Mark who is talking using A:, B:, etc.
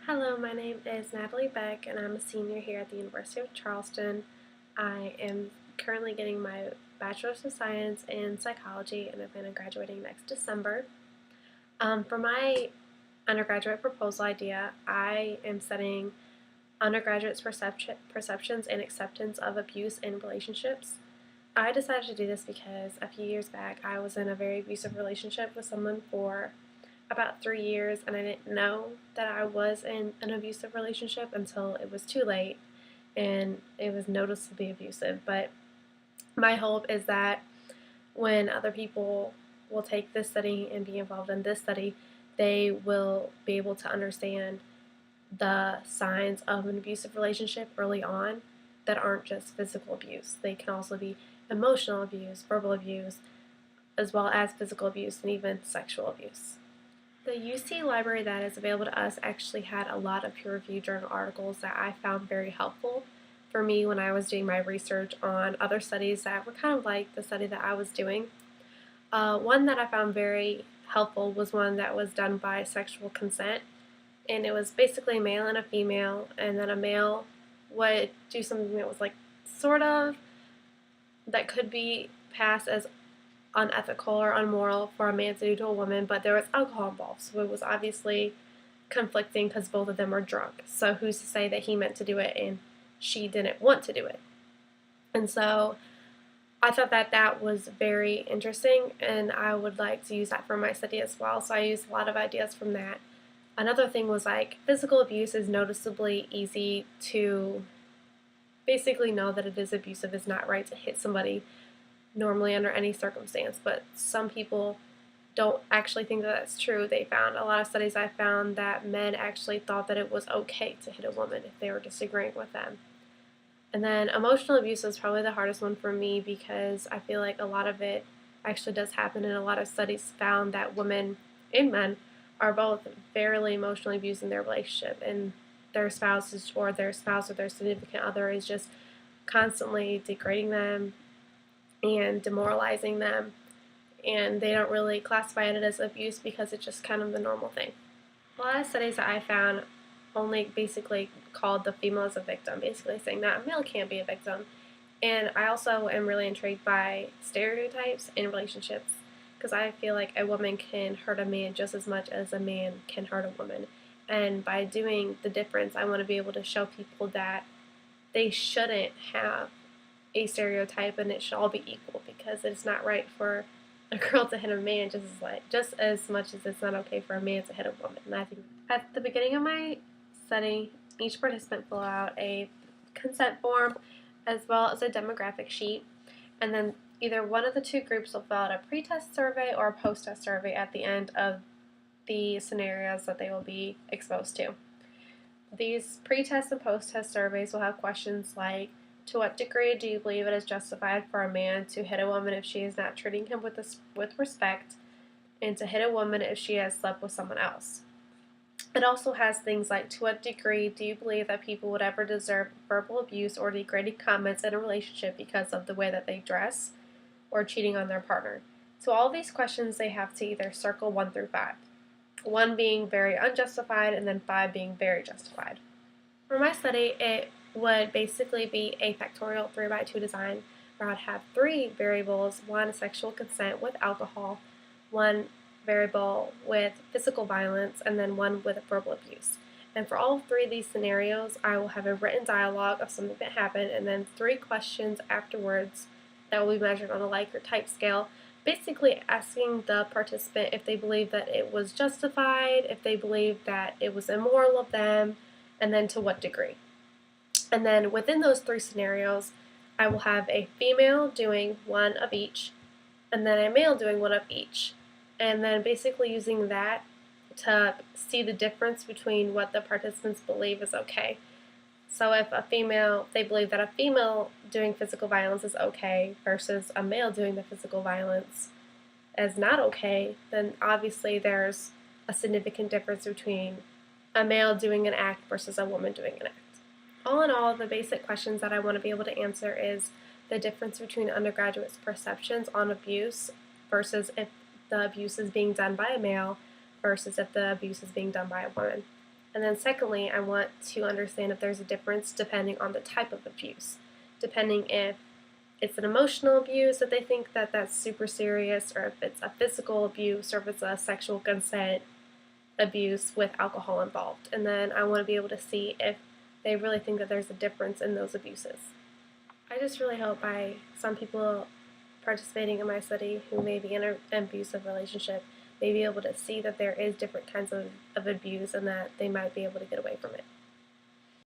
A: Hello, my name is Natalie Beck, and I'm a senior here at the University of Charleston. I am currently getting my Bachelor's of Science in Psychology, and I plan on graduating next December. For my undergraduate proposal idea, I am studying undergraduates' perceptions and acceptance of abuse in relationships. I decided to do this because a few years back I was in a very abusive relationship with someone for about 3 years, and I didn't know that I was in an abusive relationship until it was too late and it was noticeably abusive. But my hope is that when other people will take this study and be involved in this study, they will be able to understand the signs of an abusive relationship early on that aren't just physical abuse. They can also be emotional abuse, verbal abuse, as well as physical abuse and even sexual abuse. The UC library that is available to us actually had a lot of peer-reviewed journal articles that I found very helpful for me when I was doing my research on other studies that were kind of like the study that I was doing. One that I found very helpful was one that was done by sexual consent, and it was basically a male and a female, and then a male would do something that was like sort of that could be passed as unethical or unmoral for a man to do to a woman, but there was alcohol involved, so it was obviously conflicting because both of them were drunk. So who's to say that he meant to do it and she didn't want to do it? And so I thought that that was very interesting, and I would like to use that for my study as well. So I used a lot of ideas from that. Another thing was like physical abuse is noticeably easy to basically know that it is abusive. It's not right to hit somebody normally under any circumstance, but some people don't actually think that that's true. They found a lot of studies I found that men actually thought that it was okay to hit a woman if they were disagreeing with them. And then emotional abuse is probably the hardest one for me because I feel like a lot of it actually does happen, and a lot of studies found that women and men are both fairly emotionally abused in their relationship, and their spouses or their spouse or their significant other is just constantly degrading them and demoralizing them, and they don't really classify it as abuse because it's just kind of the normal thing. A lot of studies that I found only basically called the female as a victim, basically saying that a male can't be a victim. And I also am really intrigued by stereotypes in relationships because I feel like a woman can hurt a man just as much as a man can hurt a woman. And by doing the difference, I want to be able to show people that they shouldn't have a stereotype and it should all be equal, because it's not right for a girl to hit a man just as much as it's not okay for a man to hit a woman. And I think at the beginning of my study, each participant fill out a consent form as well as a demographic sheet, and then either one of the two groups will fill out a pre-test survey or a post-test survey at the end of the scenarios that they will be exposed to. These pre-test and post-test surveys will have questions like, to what degree do you believe it is justified for a man to hit a woman if she is not treating him with respect, and to hit a woman if she has slept with someone else? It also has things like, to what degree do you believe that people would ever deserve verbal abuse or degrading comments in a relationship because of the way that they dress or cheating on their partner? So all these questions they have to either circle 1 through 5. 1 being very unjustified and then 5 being very justified. For my study, it would basically be a factorial 3x2 design where I'd have 3 variables: 1 sexual consent with alcohol, 1 variable with physical violence, and then 1 with verbal abuse. And for all 3 of these scenarios, I will have a written dialogue of something that happened, and then 3 questions afterwards that will be measured on a Likert type scale, basically asking the participant if they believe that it was justified, if they believe that it was immoral of them, and then to what degree. And then within those 3 scenarios, I will have a female doing 1 of each, and then a male doing 1 of each. And then basically using that to see the difference between what the participants believe is okay. So if they believe that a female doing physical violence is okay versus a male doing the physical violence as not okay, then obviously there's a significant difference between a male doing an act versus a woman doing an act. All in all, the basic questions that I want to be able to answer is the difference between undergraduates' perceptions on abuse versus if the abuse is being done by a male versus if the abuse is being done by a woman. And then secondly, I want to understand if there's a difference depending on the type of abuse, depending if it's an emotional abuse that they think that that's super serious, or if it's a physical abuse, or if it's a sexual consent abuse with alcohol involved. And then I want to be able to see if they really think that there's a difference in those abuses. I just really hope by some people participating in my study who may be in an abusive relationship may be able to see that there is different kinds of abuse and that they might be able to get away from it.